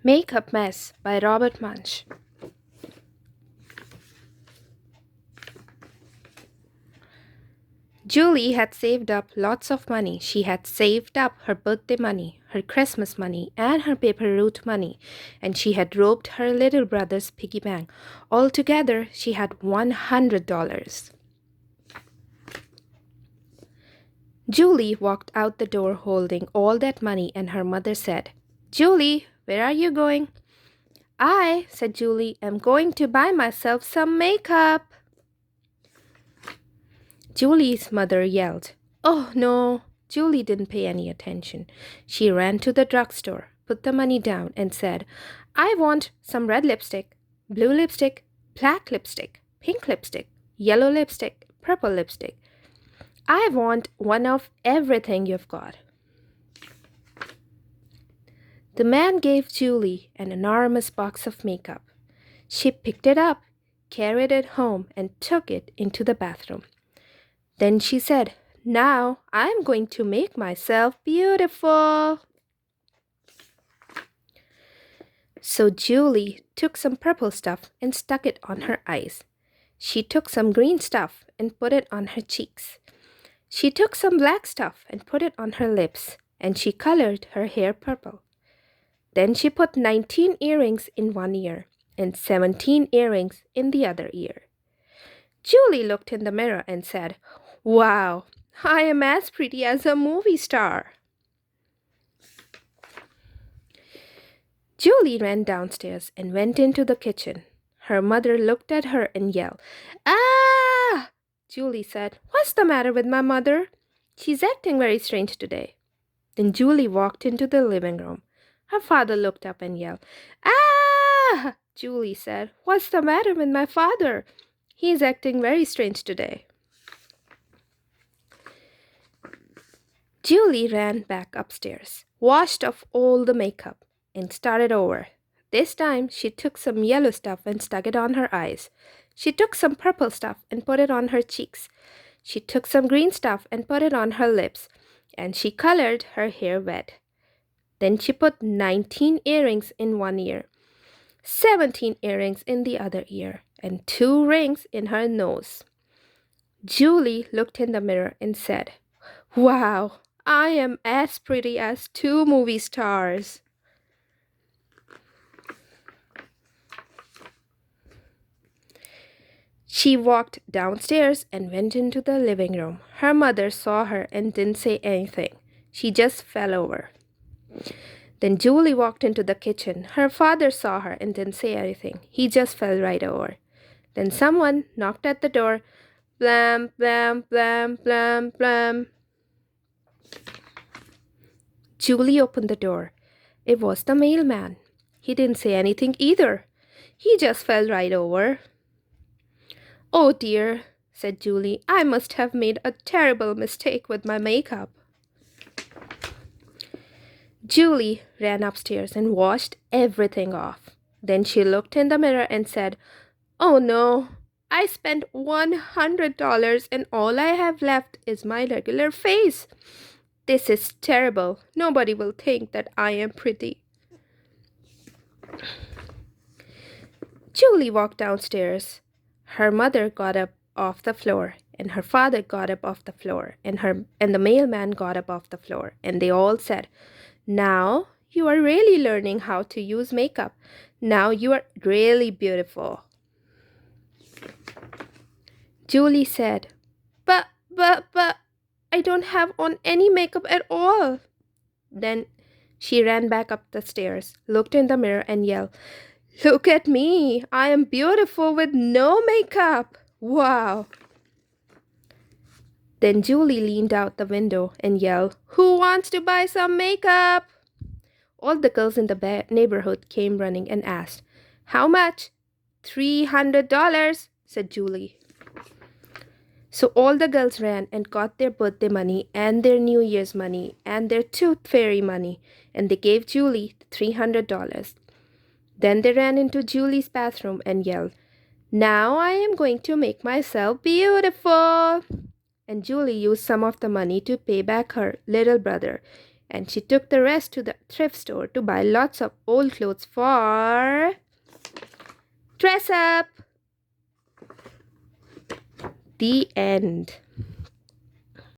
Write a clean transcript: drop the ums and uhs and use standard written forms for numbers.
Makeup Mess by Robert Munsch. Julie had saved up lots of money. She had saved up her birthday money, her Christmas money, and her paper route money, and she had robbed her little brother's piggy bank. Altogether, she had $100. Julie walked out the door holding all that money, and her mother said, "Julie, where are you going?" "I," said Julie, "am going to buy myself some makeup." Julie's mother yelled, "Oh no!" Julie didn't pay any attention. She ran to the drugstore, put the money down, and said, "I want some red lipstick, blue lipstick, black lipstick, pink lipstick, yellow lipstick, purple lipstick. I want one of everything you've got." The man gave Julie an enormous box of makeup. She picked it up, carried it home, and took it into the bathroom. Then she said, "Now I'm going to make myself beautiful." So Julie took some purple stuff and stuck it on her eyes. She took some green stuff and put it on her cheeks. She took some black stuff and put it on her lips, and she colored her hair purple. Then she put 19 earrings in one ear and 17 earrings in the other ear. Julie looked in the mirror and said, "Wow, I am as pretty as a movie star." Julie ran downstairs and went into the kitchen. Her mother looked at her and yelled, "Ah!" Julie said, "What's the matter with my mother? She's acting very strange today." Then Julie walked into the living room. Her father looked up and yelled, "Ah!" Julie said, "What's the matter with my father? He's acting very strange today." Julie ran back upstairs, washed off all the makeup, and started over. This time she took some yellow stuff and stuck it on her eyes. She took some purple stuff and put it on her cheeks. She took some green stuff and put it on her lips, and she colored her hair red. Then she put 19 earrings in one ear, 17 earrings in the other ear, and 2 rings in her nose. Julie looked in the mirror and said, "Wow, I am as pretty as 2 movie stars." She walked downstairs and went into the living room. Her mother saw her and didn't say anything. She just fell over. Then Julie walked into the kitchen. Her father saw her and didn't say anything. He just fell right over. Then someone knocked at the door. Blam, blam, blam, blam, blam. Julie opened the door. It was the mailman. He didn't say anything either. He just fell right over. "Oh dear," said Julie, "I must have made a terrible mistake with my makeup." Julie ran upstairs and washed everything off. Then she looked in the mirror and said, "Oh no, I spent $100 and all I have left is my regular face. This is terrible. Nobody will think that I am pretty." Julie walked downstairs. Her mother got up off the floor, and her father got up off the floor, and the mailman got up off the floor, and they all said, "Now you are really learning how to use makeup. Now you are really beautiful." Julie said, but, I don't have on any makeup at all." Then she ran back up the stairs, looked in the mirror, and yelled, "Look at me! I am beautiful with no makeup! Wow!" Then Julie leaned out the window and yelled, "Who wants to buy some makeup?" All the girls in the neighborhood came running and asked, "How much?" $300, said Julie. So all the girls ran and got their birthday money and their New Year's money and their tooth fairy money, and they gave Julie $300. Then they ran into Julie's bathroom and yelled, "Now I am going to make myself beautiful." And Julie used some of the money to pay back her little brother, and she took the rest to the thrift store to buy lots of old clothes for dress up. The end.